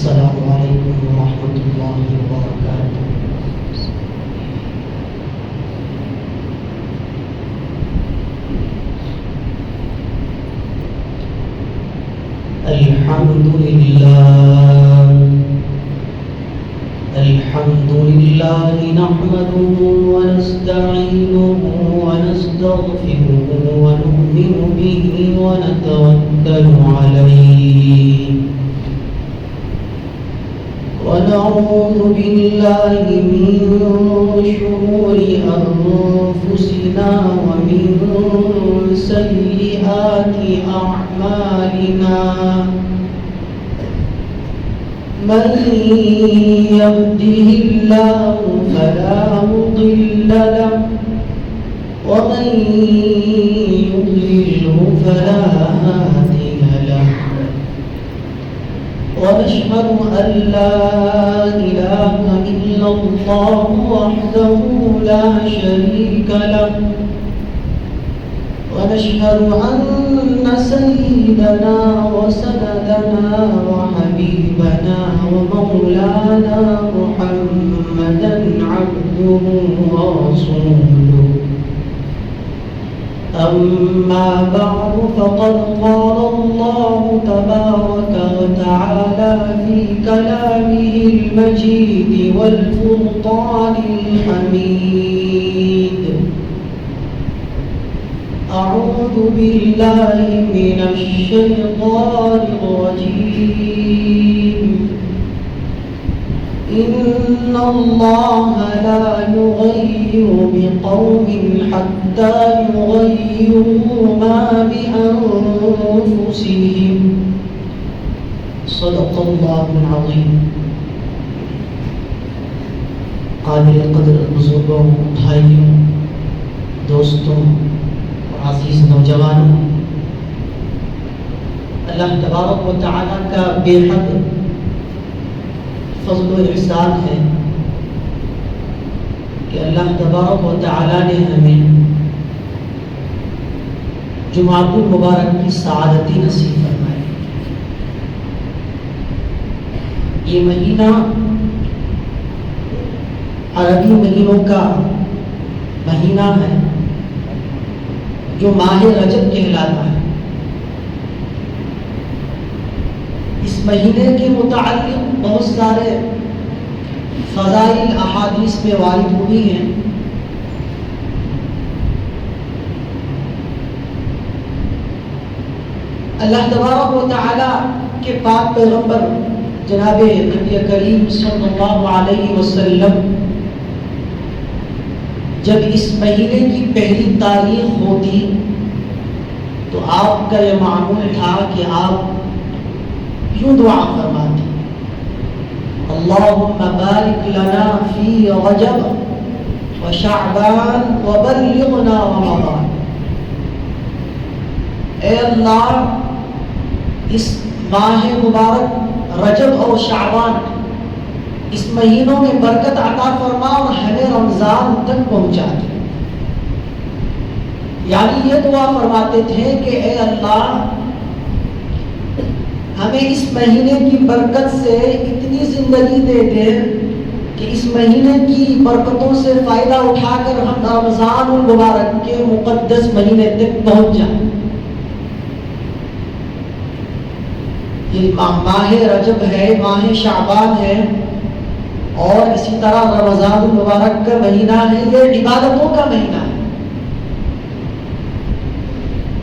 السلام علیکم ورحمۃ اللہ وبرکاتہ۔ الحمد للہ نحمده ونستعینه ونستغفره ونؤمن به ونتوکل علیہ ونعوذ باللہ من شرور انفسنا ومن سیئات اعمالنا، من يهده الله فلا مضل له ومن يضلله فلا هادي له، ونشهد أن لا إله إلا الله وحده لا شريك له، ونشهد أن سيدنا وسندنا وحبيبنا ومولانا محمدا عبده ورسوله. أما بعد فقد قال الله تبارك وتعالى في كلامه المجيد والفرقان الحميد: أعوذ بالله من الشيطان الرجيم. إن الله لا يغير بقوم حتى يغيروا ما بأنفسهم. صدق الله العظيم. قابل قدر بزرگوں، بھائیوں، دوستوں، عزیز نوجوانوں، اللہ تبارک و تعالیٰ کا بے حد فضل و احسان ہے کہ اللہ تبارک و تعالیٰ نے ہمیں جمعۃ المبارک کی سعادتی نصیب فرمائی۔ یہ مہینہ عربی مہینوں کا مہینہ ہے جو ماہ رجب کہلاتا ہے۔ اس مہینے کے متعلق بہت سارے فضائل احادیث میں وارد ہوئی ہیں۔ اللہ تبارک و تعالی کے پاک پیغمبر جناب نبی کریم صلی اللہ علیہ وسلم جب اس مہینے کی پہلی تاریخ ہوتی تو آپ کا یہ معمول تھا کہ آپ یوں دعا فرماتے: اللہم بارک لنا فی رجب وشعبان وبلغنا رمضان۔ اے اللہ، اس ماہ مبارک رجب اور شعبان، اس مہینوں میں برکت عطا فرما اور ہمیں رمضان تک پہنچا دے۔ یعنی یہ دعا فرماتے تھے کہ اے اللہ، ہمیں اس مہینے کی برکت سے اتنی زندگی دے دے کہ اس مہینے کی برکتوں سے فائدہ اٹھا کر ہم رمضان المبارک کے مقدس مہینے تک پہنچ جائیں۔ یہ ماہ رجب ہے، ماہ شعبان ہے، اور اسی طرح رمضان المبارک کا مہینہ ہے۔ یہ عبادتوں کا مہینہ ہے۔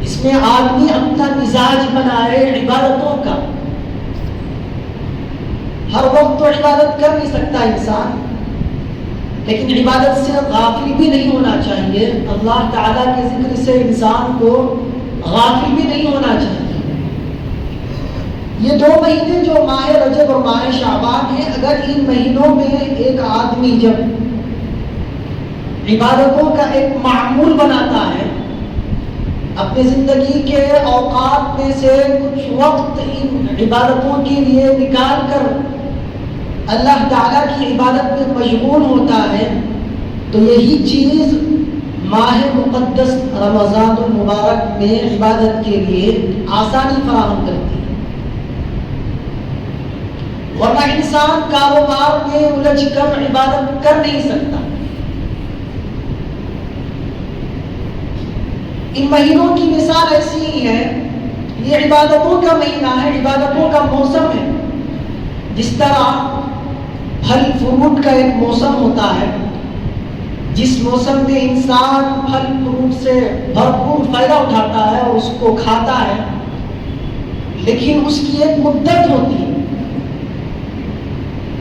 اس میں آدمی اپنا مزاج بنائے عبادتوں کا۔ ہر وقت تو عبادت کر نہیں سکتا انسان، لیکن عبادت سے غافل بھی نہیں ہونا چاہیے۔ اللہ تعالیٰ کے ذکر سے انسان کو غافل بھی نہیں ہونا چاہیے۔ یہ دو مہینے جو ماہ رجب اور ماہ شعبان ہیں، اگر ان مہینوں میں ایک آدمی جب عبادتوں کا ایک معمول بناتا ہے، اپنی زندگی کے اوقات میں سے کچھ وقت ان عبادتوں کے لیے نکال کر اللہ تعالیٰ کی عبادت میں مشغول ہوتا ہے، تو یہی چیز ماہ مقدس رمضان المبارک میں عبادت کے لیے آسانی فراہم کرتی ہے۔ ورنہ انسان کاروبار میں الجھ کر عبادت کر نہیں سکتا۔ ان مہینوں کی مثال ایسی ہی ہے، یہ عبادتوں کا مہینہ ہے، عبادتوں کا موسم ہے۔ جس طرح پھل فروٹ کا ایک موسم ہوتا ہے، جس موسم میں انسان پھل فروٹ سے بھرپور فائدہ اٹھاتا ہے اور اس کو کھاتا ہے، لیکن اس کی ایک مدت ہوتی ہے۔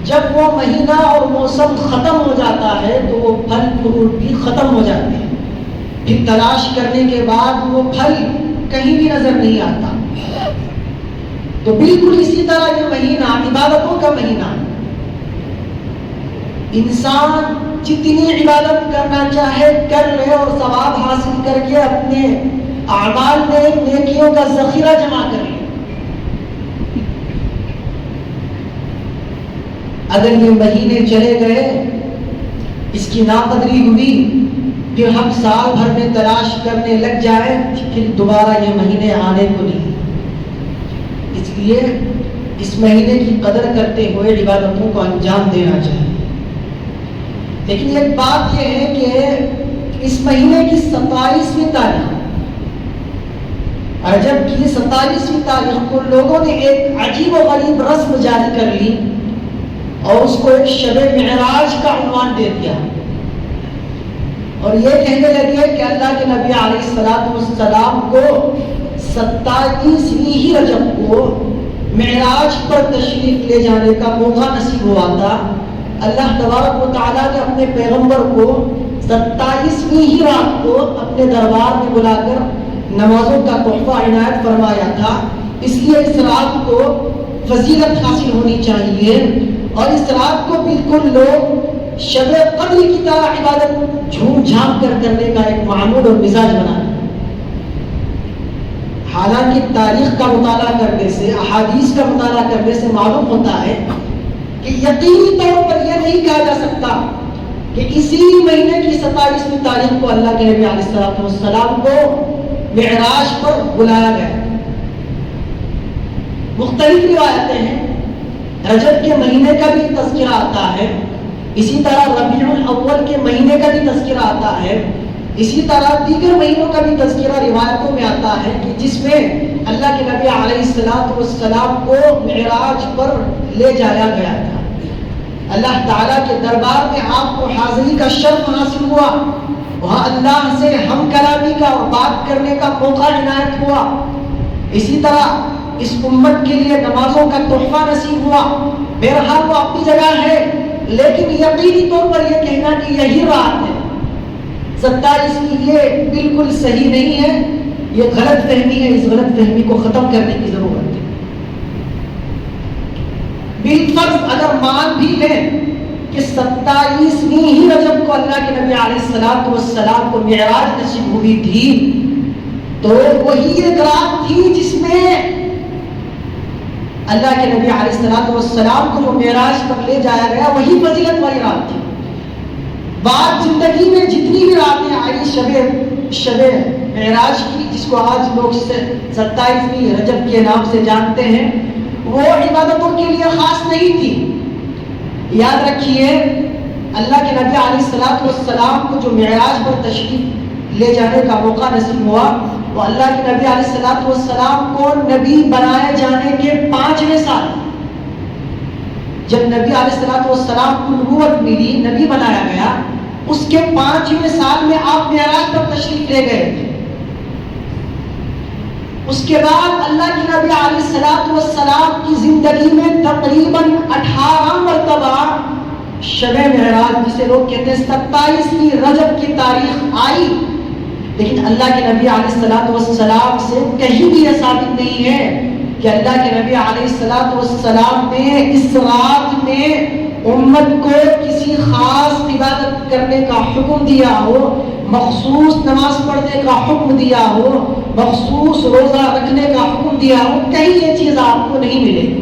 جب وہ مہینہ اور موسم ختم ہو جاتا ہے تو وہ پھل فروٹ بھی ختم ہو جاتے ہیں، پھر تلاش کرنے کے بعد وہ پھل کہیں بھی نظر نہیں آتا۔ تو بالکل اسی طرح یہ مہینہ عبادتوں کا مہینہ ہے۔ انسان جتنی عبادت کرنا چاہے کر لے اور ثواب حاصل کر کے اپنے اعمال میں نیکیوں کا ذخیرہ جمع کر لے۔ اگر یہ مہینے چلے گئے، اس کی ناقدری ہوئی، پھر ہم سال بھر میں تلاش کرنے لگ جائیں، پھر دوبارہ یہ مہینے آنے کو نہیں۔ اس لیے اس مہینے کی قدر کرتے ہوئے عبادتوں کو انجام دینا چاہیے۔ لیکن ایک بات یہ ہے کہ اس مہینے کی 27ویں تاریخ، رجب کی 27ویں تاریخ کو لوگوں نے ایک عجیب و غریب رسم جاری کر لی اور اس کو ایک شب معراج کا عنوان دے دیا، اور یہ کہنے لگے کہ اللہ کے نبی علیہ السلام کو 27ویں ہی رجب کو معراج پر تشریف لے جانے کا موقع نصیب ہوا تھا۔ اللہ تبارک و تعالیٰ نے اپنے پیغمبر کو 27ویں ہی رات کو اپنے دربار میں بلا کر نمازوں کا تحفہ عنایت فرمایا تھا۔ اس لیے اس رات کو فضیلت حاصل ہونی چاہیے، اور اس رات کو بالکل لوگ شب قدر کی طرح عبادت جھوم جھام کر کرنے کا ایک معمول اور مزاج بنا۔ حالانکہ تاریخ کا مطالعہ کرنے سے، احادیث کا مطالعہ کرنے سے معلوم ہوتا ہے کہ یقینی طور پر یہ نہیں کہا جا سکتا کہ اسی مہینے کی 27ویں تاریخ کو اللہ کے نبی علیہ السلام کو معراج پر بلایا گیا۔ مختلف روایتیں ہیں، رجب کے مہینے کا بھی تذکرہ آتا ہے، اسی طرح ربیع الاول کے مہینے کا بھی تذکرہ آتا ہے، اسی طرح دیگر مہینوں کا بھی تذکرہ روایتوں میں آتا ہے کہ جس میں اللہ کے نبی علیہ السلام کو معراج پر لے جایا گیا تھا۔ اللہ تعالیٰ کے دربار میں آپ کو حاضری کا شرف حاصل ہوا، وہاں اللہ سے ہم کلامی کا اور بات کرنے کا موقع عنایت ہوا۔ اسی طرح اس امت کے لیے نمازوں کا تحفہ نصیب ہوا۔ بہرحال وہ اپنی جگہ ہے، لیکن یقینی طور پر یہ کہنا کہ یہی رات ہے 27ویں، یہ بالکل صحیح نہیں ہے، یہ غلط فہمی ہے۔ اس غلط فہمی کو ختم کرنے کی ضرورت ہے۔ بالفرض اگر مان بھی لیں کہ 27ویں ہی رجب کو اللہ کے نبی علیہ السلام کو معراج نصیب ہوئی تھی، تو وہی ایک رات تھی جس میں اللہ کے نبی علیہ السلام کو جو معراج پر لے جایا گیا، وہی فضیلت والی رات تھی۔ بعد زندگی میں جتنی بھی راتیں آئی شب معراج کی، جس کو آج لوگ 27ویں رجب کے نام سے جانتے ہیں، وہ عبادتوں کے لیے خاص نہیں تھی۔ یاد رکھیے، اللہ کے نبی علیہ السلام کو جو معراج پر تشریف لے جانے کا موقع نصیب ہوا، وہ اللہ کے نبی علیہ السلام کو نبی بنائے جانے کے 5ویں سال، جب نبی علیہ السلام کو نبوت ملی، نبی بنایا گیا، اس کے 5ویں سال میں آپ معراج پر تشریف لے گئے تھے۔ اس کے بعد اللہ کے نبی علیہ السلام کی زندگی میں تقریباً 18 مرتبہ شب معراج، جسے لوگ کہتے ہیں 27ویں رجب کی تاریخ آئی، لیکن اللہ کے نبی علیہ السلام سے کہیں بھی یہ ثابت نہیں ہے کہ اللہ کے نبی علیہ السلام نے اس رات میں امت کو کسی خاص عبادت کرنے کا حکم دیا ہو، مخصوص نماز پڑھنے کا حکم دیا ہو، مخصوص روزہ رکھنے کا حکم دیا ہو، کہیں یہ چیز آپ کو نہیں ملے گی۔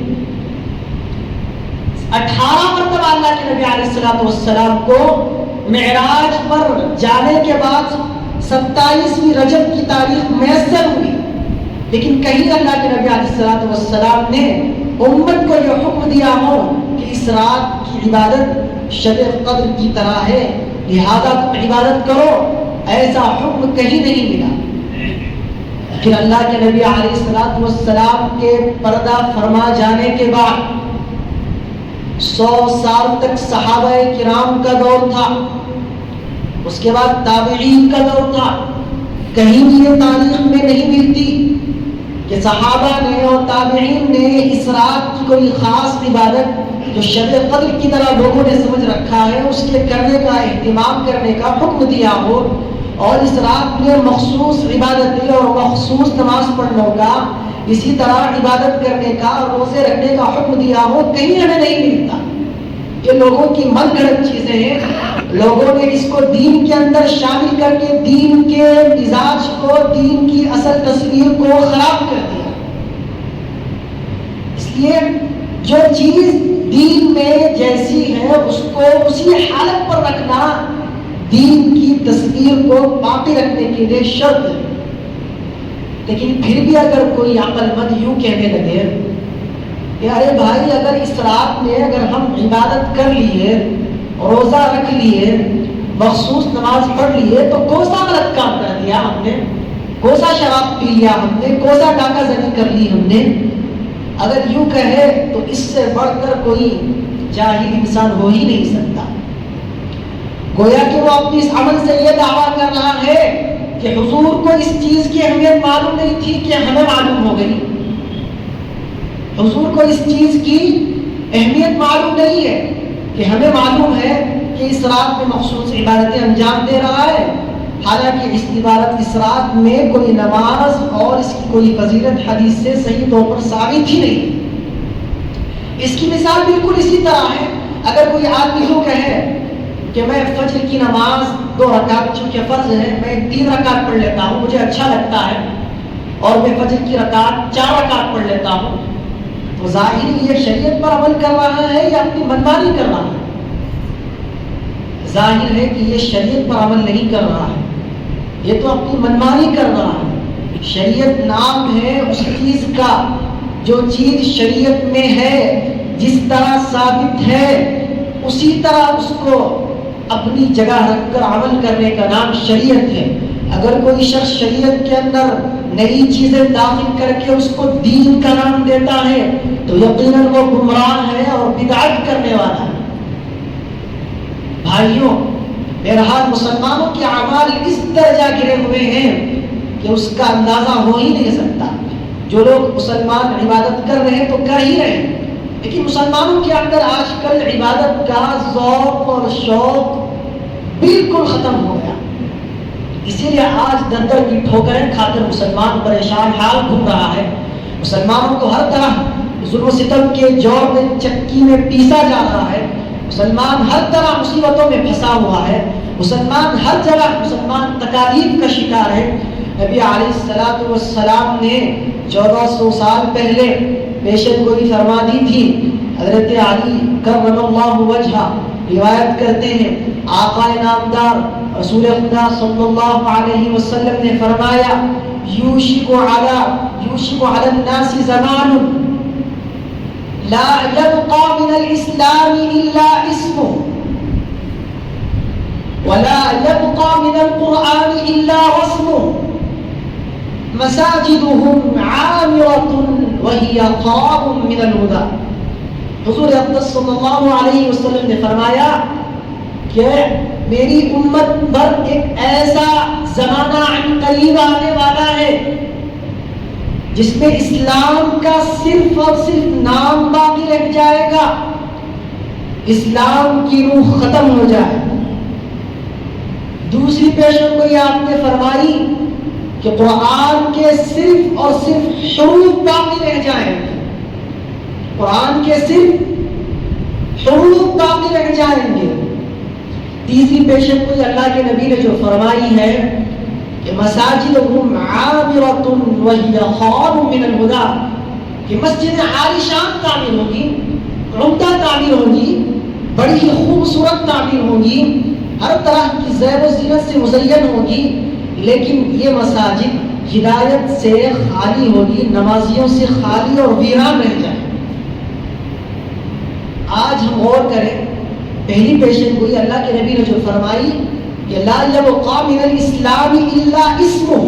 18 مرتبہ اللہ کے نبی علیہ السلام کو معراج پر جانے کے بعد 27ویں رجب کی تاریخ میسر ہوئی، لیکن کہیں اللہ کے نبی علیہ السلام نے امت کو یہ حکم دیا ہو کہ اس رات کی عبادت شب قدر کی طرح ہے لہذا تم عبادت کرو، ایسا حکم کہیں نہیں ملا۔ پھر اللہ کے نبی علیہ السلام کے پردہ فرما جانے کے بعد 100 سال تک صحابہ کرام کا دور تھا، اس کے بعد تابعین کا دور تھا۔ کہیں بھی یہ تاریخ میں نہیں ملتی کہ صحابہ نے اور تابعین نے اس رات کی کوئی خاص عبادت جو شب قدر کی طرح لوگوں نے سمجھ رکھا ہے اس کے کرنے کا، اہتمام کرنے کا حکم دیا ہو، اور اس رات میں مخصوص عبادتیں اور مخصوص نماز پڑھنے کا، اسی طرح عبادت کرنے کا اور روزے رکھنے کا حکم دیا ہو، کہیں ہمیں نہیں ملتا۔ یہ لوگوں کی من گھڑت چیزیں ہیں، لوگوں نے اس کو دین کے اندر شامل کر کے دین کے مزاج کو، دین کی اصل تصویر کو خراب کر دیا۔ اس لیے جو چیز دین میں جیسی ہے اس کو اسی حالت پر رکھنا دین کی تصویر کو باقی رکھنے کے لیے شرط ہے۔ لیکن پھر بھی اگر کوئی عقل مند یوں کہنے لگے کہ ارے بھائی اگر اس رات میں اگر ہم عبادت کر لیے، روزہ رکھ لیے، مخصوص نماز پڑھ لیے تو کون سا غلط کام کر دیا ہم نے، کون سا شراب پی لیا ہم نے، کون سا ڈاکہ زنی کر لی ہم نے؟ اگر یوں کہے تو اس سے بڑھ کر کوئی جاہل انسان ہو ہی نہیں سکتا۔ گویا کہ وہ اپنی اس عمل سے یہ دعویٰ کر رہا ہے کہ حضور کو اس چیز کی اہمیت معلوم نہیں تھی کہ ہمیں معلوم ہو گئی، حضور کو اس چیز کی اہمیت معلوم نہیں ہے کہ ہمیں معلوم ہے کہ اس رات میں مخصوص عبادتیں انجام دے رہا ہے، حالانکہ اس عبادت اس رات میں کوئی نماز اور اس کی کوئی فضیلت حدیث سے صحیح طور پر ثابت ہی نہیں۔ اس کی مثال بالکل اسی طرح ہے، اگر کوئی آدمی یوں کہے کہ میں فجر کی نماز 2 رکعت چونکہ فرض ہے میں 3 رکعت پڑھ لیتا ہوں، مجھے اچھا لگتا ہے، اور میں فجر کی رکعت 4 رکعت پڑھ لیتا ہوں، تو ظاہر یہ شریعت پر عمل کر رہا ہے یا اپنی منمانی کر رہا ہے؟ ظاہر ہے کہ یہ شریعت پر عمل نہیں کر رہا ہے، یہ تو اپنی منمانی کر رہا ہے۔ شریعت نام ہے اس چیز کا جو چیز شریعت میں ہے، جس طرح ثابت ہے اسی طرح اس کو اپنی جگہ رکھ کر عمل کرنے کا نام شریعت ہے۔ اگر کوئی شخص شریعت کے اندر نئی چیزیں داخل کر کے اس کو دین کا نام دیتا ہے تو یقیناً وہ گمراہ ہے اور بدعت کرنے والا ہے۔ بھائیوں، بہرحال مسلمانوں کے اعمال اس درجہ گرے ہوئے ہیں کہ اس کا اندازہ ہو ہی نہیں سکتا۔ جو لوگ مسلمان عبادت کر رہے ہیں تو کر ہی رہے ہیں، لیکن مسلمانوں کے اندر آج کل عبادت کا ذوق اور شوق بالکل ختم ہو گیا۔ اسی لیے آج در در کی ٹھوکریں کھا کر مسلمان پریشان حال گھوم رہا ہے۔ مسلمانوں کو ہر طرح ظلم و ستم کے جوڑ میں چکی میں پیسا جا رہا ہے، مسلمان ہر طرح مصیبتوں میں پھنسا ہوا ہے، مسلمان ہر جگہ مسلمان تکالیف کا شکار ہے۔ نبی علیہ السلام نے 1400 سال پہلے پیشن گوئی فرما دی تھی۔ حضرت علی کرم اللہ وجہہ روایت کرتے ہیں آقا نامدار رسول خدا صلی اللہ علیہ وسلم نے فرمایا یوشک علی الناس زمان لا يبقى من الاسلام الا اسمه ولا يبقى من القرآن الا رسمه مساجدهم عامرة وهي خراب من الهدى۔ حضور اقدس صلی اللہ علیہ وسلم نے فرمایا کہ میری امت پر ایک ایسا زمانہ عن قریب آنے والا ہے جس میں اسلام کا صرف اور صرف نام باقی رہ جائے گا، اسلام کی روح ختم ہو جائے۔ دوسری پیشن گوئی آپ نے فرمائی کہ قرآن کے صرف اور صرف حروف باقی رہ جائیں گے، قرآن کے صرف حروف باقی رہ جائیں گے۔ تیسری پیشن گوئی اللہ کے نبی نے جو فرمائی ہے کہ مساجدہم عامرۃ وہی خراب من الہدی، کہ مسجد عالیشان تعمیر ہوگی، عمدہ تعمیر ہوگی، بڑی خوبصورت تعمیر ہوگی، ہر طرح کی زیب و زینت سے مزین ہوگی، لیکن یہ مساجد ہدایت سے خالی ہوگی، نمازیوں سے خالی اور ویران رہ جائے۔ آج ہم غور کریں، پہلی پیشن گوئی اللہ کے نبی نے جو فرمائی کہ لا یبقى من الاسلام الا اسمہ،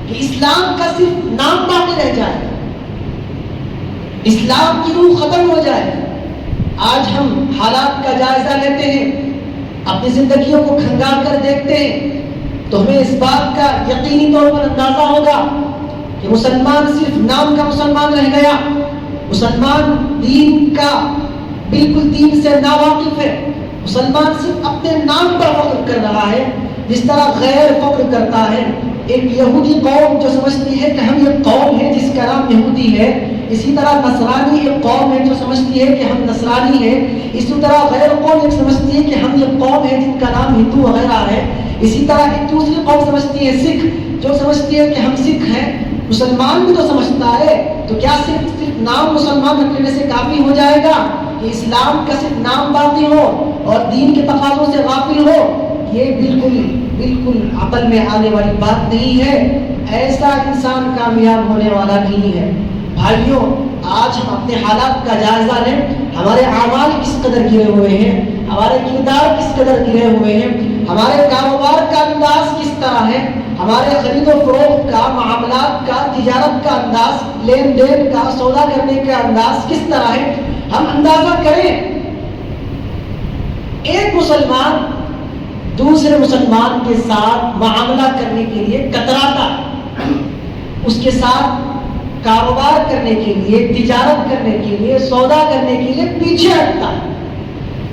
کہ اسلام کا صرف نام باقی رہ جائے، اسلام کی روح ختم ہو جائے۔ آج ہم حالات کا جائزہ لیتے ہیں، اپنی زندگیوں کو کھنگال کر دیکھتے ہیں تو ہمیں اس بات کا یقینی طور پر اندازہ ہوگا کہ مسلمان صرف نام کا مسلمان رہ گیا، مسلمان دین کا بالکل دین سے ناواقف ہے، مسلمان صرف اپنے نام پر فخر کر رہا ہے جس طرح غیر فخر کرتا ہے۔ ایک یہودی قوم جو سمجھتی ہے کہ ہم یہ قوم ہے جس کا نام یہودی ہے، اسی طرح نصرانی ایک قوم ہے جو سمجھتی ہے کہ ہم نصرانی ہیں، اسی طرح غیر قوم ایک سمجھتی ہے کہ ہم یہ قوم ہے جن کا نام ہندو وغیرہ ہے، اسی طرح ایک دوسری قوم سمجھتی ہے سکھ جو سمجھتی ہے کہ ہم سکھ ہیں۔ مسلمان بھی تو سمجھتا ہے، تو کیا صرف نام مسلمان رکھ لینے سے کافی ہو جائے گا کہ اسلام کا صرف نام باقی ہو اور دین کے تقاضوں سے غافل ہو؟ یہ بالکل عقل میں آنے والی بات نہیں ہے، ایسا انسان کامیاب ہونے والا نہیں ہے۔ بھائیوں، آج ہم اپنے حالات کا جائزہ لیں، ہمارے اعمال کس قدر گرے ہوئے ہیں، ہمارے کردار کس قدر گرے ہوئے ہیں، ہمارے کاروبار کا انداز کس طرح ہے، ہمارے خرید و فروخت کا، معاملات کا، تجارت کا انداز، لین دین کا، سودا کرنے کا انداز کس طرح ہے۔ ہم اندازہ کریں، ایک مسلمان دوسرے مسلمان کے ساتھ معاملہ کرنے کے لیے کتراتا ہے، اس کے ساتھ کاروبار کرنے کے لیے، تجارت کرنے کے لیے، سودا کرنے کے لیے پیچھے ہٹتا ہے،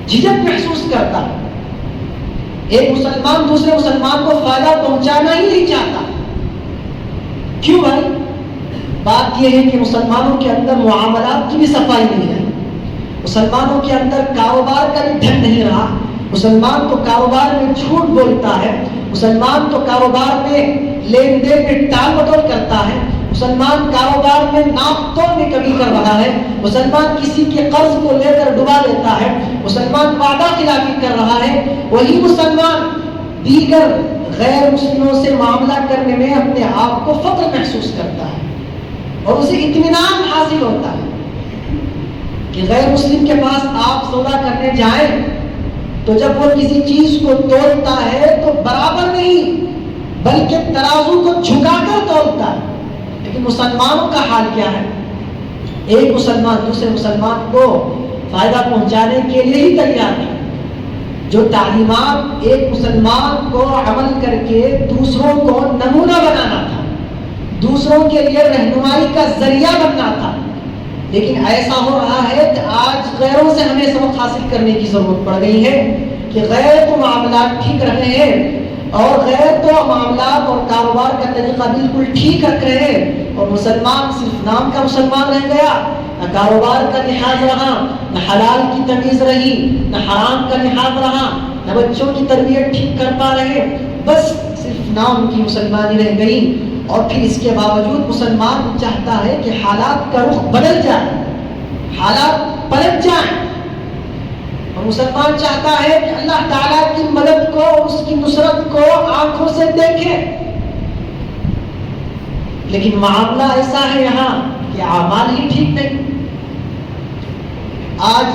جھجک محسوس کرتا ہے۔ ایک مسلمان دوسرے مسلمان کو فائدہ پہنچانا ہی نہیں چاہتا۔ کیوں بھائی؟ بات یہ ہے کہ مسلمانوں کے اندر معاملات کی بھی صفائی نہیں ہے، مسلمانوں کے اندر کاروبار کا بھی ڈھنگ نہیں رہا، مسلمان تو کاروبار میں جھوٹ بولتا ہے، مسلمان تو کاروبار میں لین دین میں ٹال مٹول کرتا ہے، مسلمان کاروبار میں ناپ توڑ میں کمی کر رہا ہے، مسلمان کسی کے قرض کو لے کر ڈبا لیتا ہے، مسلمان وعدہ خلافی کر رہا ہے۔ وہی مسلمان دیگر غیر مسلموں سے معاملہ کرنے میں اپنے آپ کو فخر محسوس کرتا ہے اور اسے اطمینان حاصل ہوتا ہے کہ غیر مسلم کے پاس آپ سودا کرنے جائیں تو جب وہ کسی چیز کو تولتا ہے تو برابر نہیں بلکہ ترازو کو جھکا کر تولتا ہے۔ لیکن مسلمانوں کا حال کیا ہے؟ ایک مسلمان دوسرے مسلمان کو فائدہ پہنچانے کے لیے ہی تیار ہے۔ جو تعلیمات ایک مسلمان کو عمل کر کے دوسروں کو نمونہ بنانا تھا، دوسروں کے لیے رہنمائی کا ذریعہ بننا تھا، لیکن ایسا ہو رہا ہے کہ آج غیروں سے ہمیں سبق حاصل کرنے کی ضرورت پڑ گئی ہے کہ غیر تو معاملات ٹھیک رکھ رہے ہیں اور غیر تو معاملات اور کاروبار کا طریقہ بالکل ٹھیک رکھ رہے ہیں، اور مسلمان صرف نام کا مسلمان رہ گیا، نہ کاروبار کا لحاظ رہا، نہ حلال کی تمیز رہی، نہ حرام کا لحاظ رہا، نہ بچوں کی تربیت ٹھیک کر پا رہے، بس صرف نام کی مسلمانی رہ گئی۔ اور پھر اس کے باوجود مسلمان چاہتا ہے کہ حالات کا رخ بدل جائے، حالات پلٹ جائیں، اور مسلمان چاہتا ہے کہ اللہ تعالیٰ کی مدد کو، اس کی نصرت کو آنکھوں سے دیکھے، لیکن معاملہ ایسا ہے یہاں کہ اعمال ہی ٹھیک نہیں۔ آج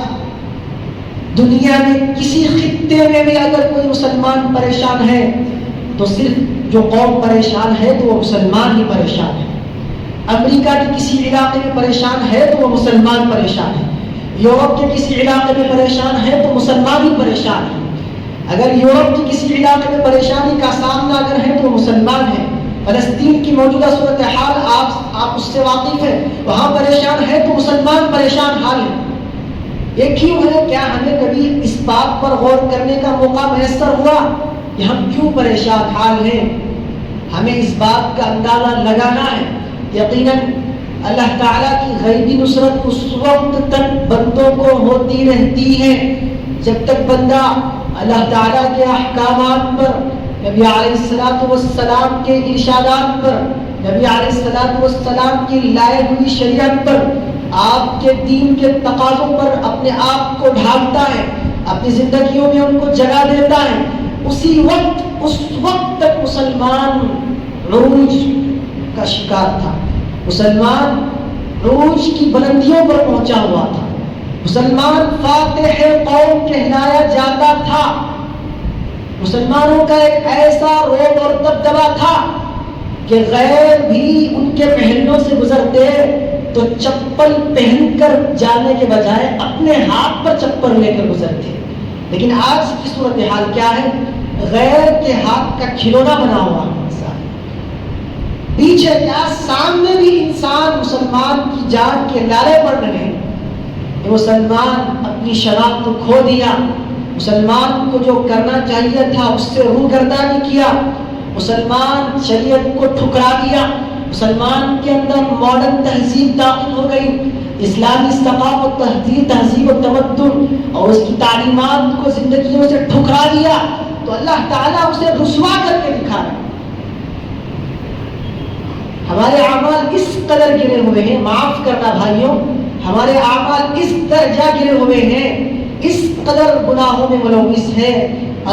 دنیا میں کسی خطے میں بھی اگر کوئی مسلمان پریشان ہے تو صرف جو قوم پریشان ہے تو وہ مسلمان ہی پریشان ہے۔ امریکہ کے کسی علاقے میں پریشان ہے تو وہ مسلمان پریشان ہے، یورپ کے کسی علاقے میں پریشان ہے تو مسلمان ہی پریشان ہے۔ اگر یورپ کے کسی علاقے میں پریشانی کا سامنا اگر ہے تو وہ مسلمان ہے۔ فلسطین کی موجودہ صورتحال آپ اس سے واقف ہیں، وہاں پریشان ہے تو مسلمان پریشان حال ہے۔ یہ کیوں ہے؟ کیا ہمیں کبھی اس بات پر غور کرنے کا موقع میسر ہوا کہ ہم کیوں پریشان حال ہیں؟ ہمیں اس بات کا اندازہ لگانا ہے۔ یقیناً اللہ تعالیٰ کی غیبی نصرت اس وقت تک بندوں کو ہوتی رہتی ہے جب تک بندہ اللہ تعالیٰ کے احکامات پر، نبی علیہ السلام کے ارشادات پر، نبی علیہ السلام کی لائے ہوئی شریعت پر، آپ کے دین کے تقاضوں پر اپنے آپ کو ڈھالتا ہے، اپنی زندگیوں میں ان کو جگہ دیتا ہے، اسی وقت اس وقت تک مسلمان عروج کا شکار تھا، مسلمان عروج کی بلندیوں پر پہنچا ہوا تھا۔ مسلمان فاتح قوم کہلایا جاتا تھا. مسلمانوں کا ایک ایسا روب اور دبدبا تھا کہ غیر بھی ان کے محلوں سے گزرتے تو چپل پہن کر جانے کے بجائے اپنے ہاتھ پر چپل لے کر گزرتے. لیکن آج کی صورتحال کیا ہے؟ غیر کے ہاتھ کا کھلونا بنا ہوا انسان. پیچھے کیا سامنے بھی انسان مسلمان کی جان کے لالے پڑ رہے ہیں. مسلمان اپنی شناخت کو کھو دیا. مسلمان کو جو کرنا چاہیے تھا اس سے روگردانی کیا. مسلمان شریعت کو ٹھکرا دیا. مسلمان کے اندر ماڈرن تہذیب داخل ہو گئی. اسلامی ثقافت تہذیب و تمدن اور اس کی تعلیمات کو زندگیوں سے ٹھکرا دیا. تو اللہ تعالیٰ اسے رسوا کر کے دکھا رہا. ہمارے اعمال اس قدر گرے ہوئے ہیں، معاف کرنا بھائیوں، ہمارے اعمال اس درجہ گرے ہوئے ہیں، اس قدر گناہوں میں ملوث ہے،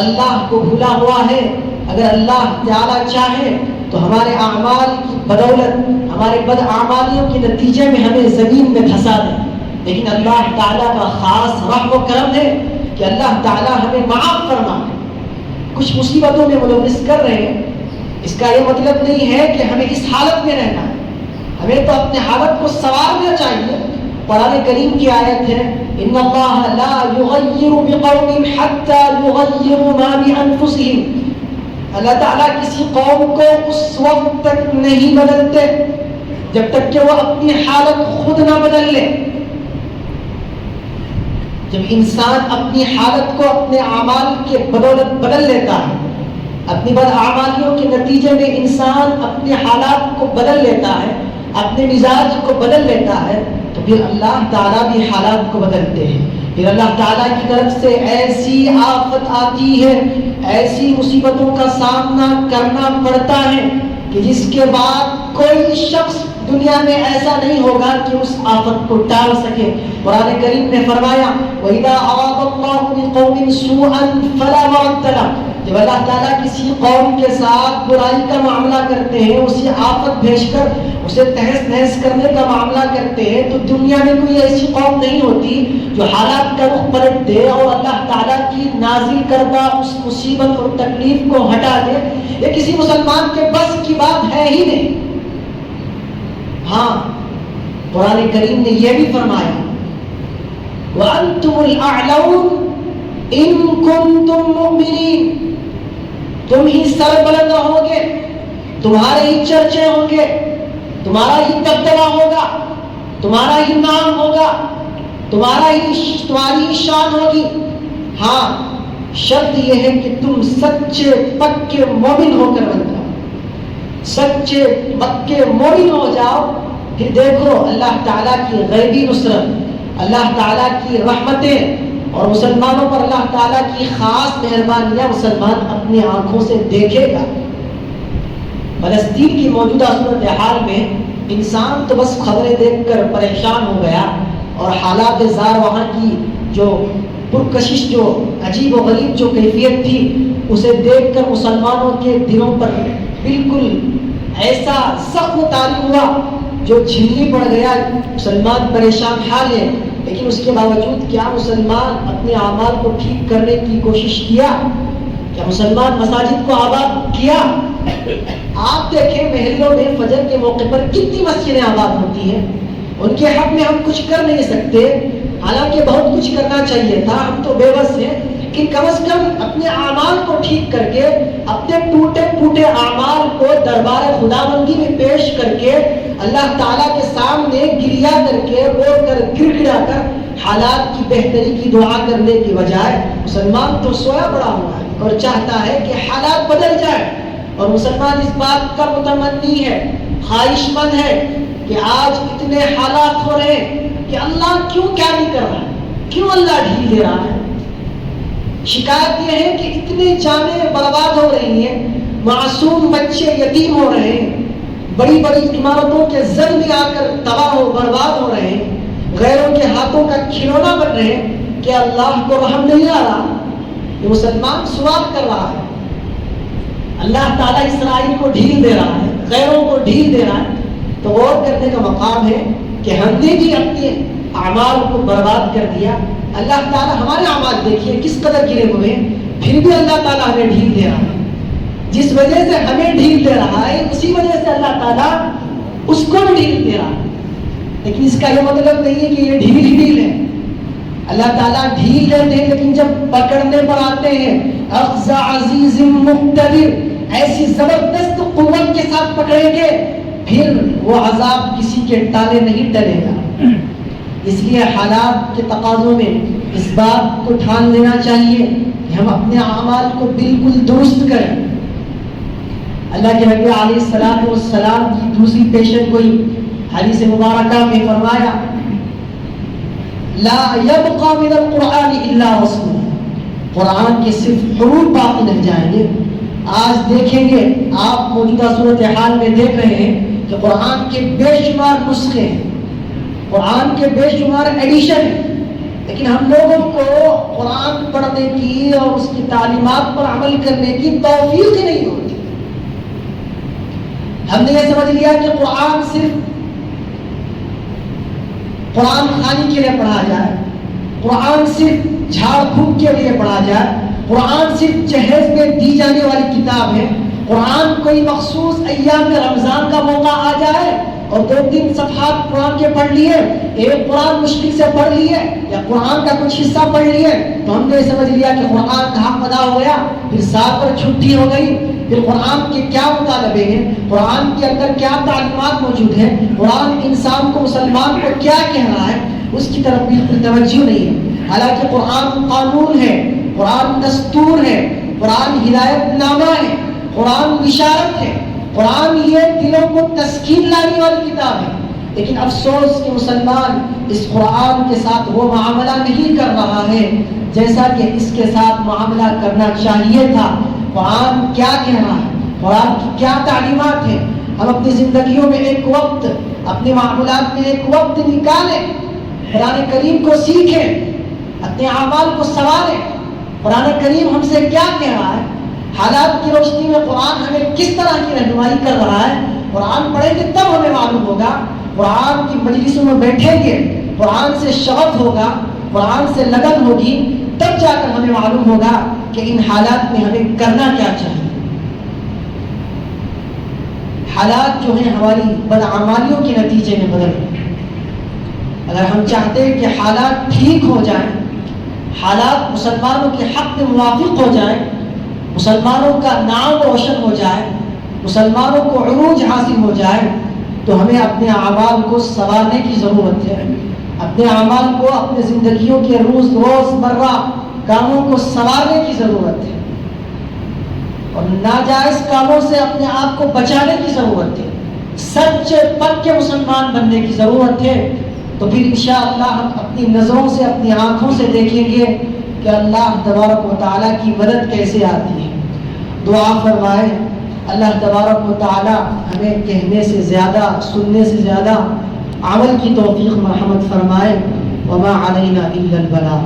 اللہ کو بھولا ہوا ہے. اگر اللہ تعالیٰ چاہے تو ہمارے اعمال کی بدولت، ہمارے بد اعمالیوں کے نتیجے میں ہمیں زمین میں دھسا دے. لیکن اللہ تعالیٰ کا خاص رحم و کرم ہے کہ اللہ تعالیٰ ہمیں معاف فرما ہے. کچھ مصیبتوں میں ملوث کر رہے ہیں، اس کا یہ مطلب نہیں ہے کہ ہمیں اس حالت میں رہنا ہے. ہمیں تو اپنے حالت کو سنوارنا چاہیے. قرآن کریم کی آیت ہے ان اللہ لا یغیر بقوم حتی یغیروا ما بانفسہم. اللہ تعالیٰ کسی قوم کو اس وقت تک نہیں بدلتے جب تک کہ وہ اپنی حالت خود نہ بدل لے. جب انسان اپنی حالت کو اپنے اعمال کے بدولت بدل لیتا ہے، اپنی بد اعمالیوں کے نتیجے میں انسان اپنے حالات کو بدل لیتا ہے، اپنے مزاج کو بدل لیتا ہے، تو پھر اللہ تعالیٰ بھی حالات کو بدلتے ہیں. پھر اللہ تعالیٰ کی طرف سے ایسی آفت آتی ہے، ایسی مصیبتوں کا سامنا کرنا پڑتا ہے کہ جس کے بعد کوئی شخص دنیا میں ایسا نہیں ہوگا کہ اس آفت کو ٹال سکے. قرآن کریم نے فرمایا وَإِذَا أَرَادَ اللَّهُ بِقَوْمٍ سُوءًا فَلَا مَرَدَّ لَهُ. جب اللہ تعالیٰ کسی قوم کے ساتھ برائی کا معاملہ کرتے ہیں، اسے آفت بھیج کر اسے تہس نہس کرنے کا معاملہ کرتے ہیں، تو دنیا میں کوئی ایسی قوم نہیں ہوتی جو حالات کا رخ پلٹ دے اور اللہ تعالیٰ کی نازل کردہ اس مصیبت اور تکلیف کو ہٹا دے. یہ کسی مسلمان کے بس کی بات ہے ہی نہیں. ہاں، قرآن کریم نے یہ بھی فرمایا وَأَنْتُمُ الْأَعْلَوْنَ إِن كُنتُم مُؤْمِنِينَ. تم ہی سربلند رہو گے، تمہارے ہی چرچے ہوں گے، تمہارا ہی دبدبا ہوگا، تمہارا ہی نام ہوگا، تمہاری شان ہوگی. ہاں، شرط یہ ہے کہ تم سچے پکے مومن ہو کر بن جاؤ. سچے پکے مومن ہو جاؤ، پھر دیکھو اللہ تعالیٰ کی غیبی نصرت، اللہ تعالیٰ کی رحمتیں اور مسلمانوں پر اللہ تعالیٰ کی خاص مہربانیاں مسلمان اپنی آنکھوں سے دیکھے گا. فلسطین کی موجودہ صورتحال میں انسان تو بس خبریں دیکھ کر پریشان ہو گیا اور حالات زار وہاں کی جو پرکشش، جو عجیب و غریب جو کیفیت تھی، اسے دیکھ کر مسلمانوں کے دلوں پر بالکل ایسا زخم طاری ہوا جو جھلنی پڑ گیا. مسلمان پریشان حال ہے، لیکن اس کے باوجود کیا مسلمان اپنے اعمال کو ٹھیک کرنے کی کوشش کیا؟ کیا مسلمان مساجد کو آباد کیا؟ آپ دیکھیں محلوں میں فجر کے موقع پر کتنی مسجدیں آباد ہوتی ہیں. ان کے حق میں ہم کچھ کر نہیں سکتے، حالانکہ بہت کچھ کرنا چاہیے تھا. ہم تو بے بس ہیں، لیکن کم از کم اپنے اعمال کو ٹھیک کر کے، اپنے ٹوٹے پھوٹے اعمال کو دربار خداوندی میں پیش کر کے، اللہ تعالیٰ کے سامنے گریا کر کے، رو کر گر گرا کر حالات کی بہتری کی دعا کرنے کی بجائے مسلمان تو سویا پڑا ہوا ہے اور چاہتا ہے کہ حالات بدل جائے. اور مسلمان اس بات کا متمنی ہے، خواہش مند ہے کہ آج اتنے حالات ہو رہے ہیں کہ اللہ کیوں کیا نہیں کر رہا ہے، کیوں اللہ ڈھیل دے رہا ہے. شکایت یہ ہے کہ اتنے جانیں برباد ہو رہی ہیں، معصوم بچے یتیم ہو رہے ہیں، بڑی بڑی عمارتوں کے زر میں آ کر تباہ و برباد ہو رہے ہیں، غیروں کے ہاتھوں کا کھلونا بن رہے ہیں. کہ اللہ کو رحم نہیں آ رہا؟ یہ مسلمان سوال کر رہا ہے. اللہ تعالیٰ اسرائیل کو ڈھیل دے رہا ہے، غیروں کو ڈھیل دے رہا ہے. تو غور کرنے کا مقام ہے کہ ہم نے بھی اپنے اعمال کو برباد کر دیا. اللہ تعالیٰ ہمارے اعمال دیکھیے کس قدر گرے ہوئے ہیں, پھر بھی اللہ تعالیٰ ہمیں ڈھیل دے رہا ہے. جس وجہ سے ہمیں ڈھیل دے رہا ہے اسی وجہ سے اللہ تعالیٰ اس کو بھی ڈھیل دے رہا ہے. لیکن اس کا یہ مطلب نہیں ہے کہ یہ ڈھیل ہی ڈھیل ہے. اللہ تعالیٰ ڈھیل دیتے ہیں لیکن جب پکڑنے پر آتے ہیں اخذ عزیز مقتدر, ایسی زبردست قوت کے ساتھ پکڑیں گے پھر وہ عذاب کسی کے ٹالے نہیں ٹلے گا. اس لیے حالات کے تقاضوں میں اس بات کو ٹھان لینا چاہیے کہ ہم اپنے اعمال کو بالکل درست کریں. اللہ کے نبی علیہ الصلوۃ والسلام کی دوسری پیشن گوئی حدیث مبارکہ میں فرمایا لا يبقى من القرآن الا رسم, قرآن کے صرف حروف باقی رہ جائیں گے. آج دیکھیں گے آپ موجودہ صورتحال میں دیکھ رہے ہیں کہ قرآن کے بے شمار نسخے ہیں, قرآن کے بے شمار ایڈیشن ہیں, لیکن ہم لوگوں کو قرآن پڑھنے کی اور اس کی تعلیمات پر عمل کرنے کی توفیق ہی نہیں ہوتی. ہم نے یہ سمجھ لیا کہ قرآن صرف قرآن خوانی کے لیے پڑھا جائے, قرآن صرف جھاڑ پھونک کے لیے پڑھا جائے, قرآن صرف جہیز میں دی جانے والی کتاب ہے, قرآن کوئی مخصوص ایام رمضان کا موقع آ جائے اور 2-3 صفحات قرآن کے پڑھ لیے, ایک قرآن مشکل سے پڑھ لیے یا قرآن کا کچھ حصہ پڑھ لیے تو ہم نے سمجھ لیا کہ قرآن کا حق ادا ہو گیا, پھر سال پر چھٹی ہو گئی. پھر قرآن کے کیا مطالبے ہیں, قرآن کے اندر کیا تعلیمات موجود ہیں, قرآن انسان کو مسلمان کو کیا کہہ رہا ہے, اس کی طرف بالکل توجہ نہیں ہے. حالانکہ قرآن قانون ہے, قرآن دستور ہے, قرآن ہدایت نامہ ہے, قرآن بشارت ہے, قرآن یہ دلوں کو تسکین لانے والی کتاب ہے. لیکن افسوس کہ مسلمان اس قرآن کے ساتھ وہ معاملہ نہیں کر رہا ہے جیسا کہ اس کے ساتھ معاملہ کرنا چاہیے تھا. قرآن کیا کہہ رہا ہے, قرآن کی کیا تعلیمات ہیں. ہم اپنی زندگیوں میں ایک وقت, اپنے معاملات میں ایک وقت نکالیں, قرآن کریم کو سیکھیں, اپنے اعمال کو سنواریں. قرآن کریم ہم سے کیا کہہ رہا ہے, حالات کی روشنی میں قرآن ہمیں کس طرح کی رہنمائی کر رہا ہے. قرآن پڑھیں گے تب ہمیں معلوم ہوگا, قرآن کی مجلسوں میں بیٹھیں گے, قرآن سے شغف ہوگا, قرآن سے لگن ہوگی, تب جا کر ہمیں معلوم ہوگا کہ ان حالات میں ہمیں کرنا کیا چاہیے. حالات جو ہیں ہماری بدعمالیوں کے نتیجے میں بدل گئے. اگر ہم چاہتے ہیں کہ حالات ٹھیک ہو جائیں, حالات مسلمانوں کے حق میں موافق ہو جائیں, مسلمانوں کا نام روشن ہو جائے, مسلمانوں کو عروج حاصل ہو جائے, تو ہمیں اپنے اعمال کو سنوارنے کی ضرورت ہے. اپنے اعمال کو, اپنے زندگیوں کے روز مرہ کاموں کو سنوارنے کی ضرورت ہے اور ناجائز کاموں سے اپنے آپ کو بچانے کی ضرورت ہے. سچے پکے مسلمان بننے کی ضرورت ہے. تو پھر انشاءاللہ ہم اپنی نظروں سے, اپنی آنکھوں سے دیکھیں گے کہ اللہ تبارک و تعالیٰ کی مدد کیسے آتی ہے. دعا فرمائے اللہ تبارک و تعالیٰ ہمیں کہنے سے زیادہ, سننے سے زیادہ عمل کی توفیق مرحمت فرمائے. وما علینا الا البلاغ.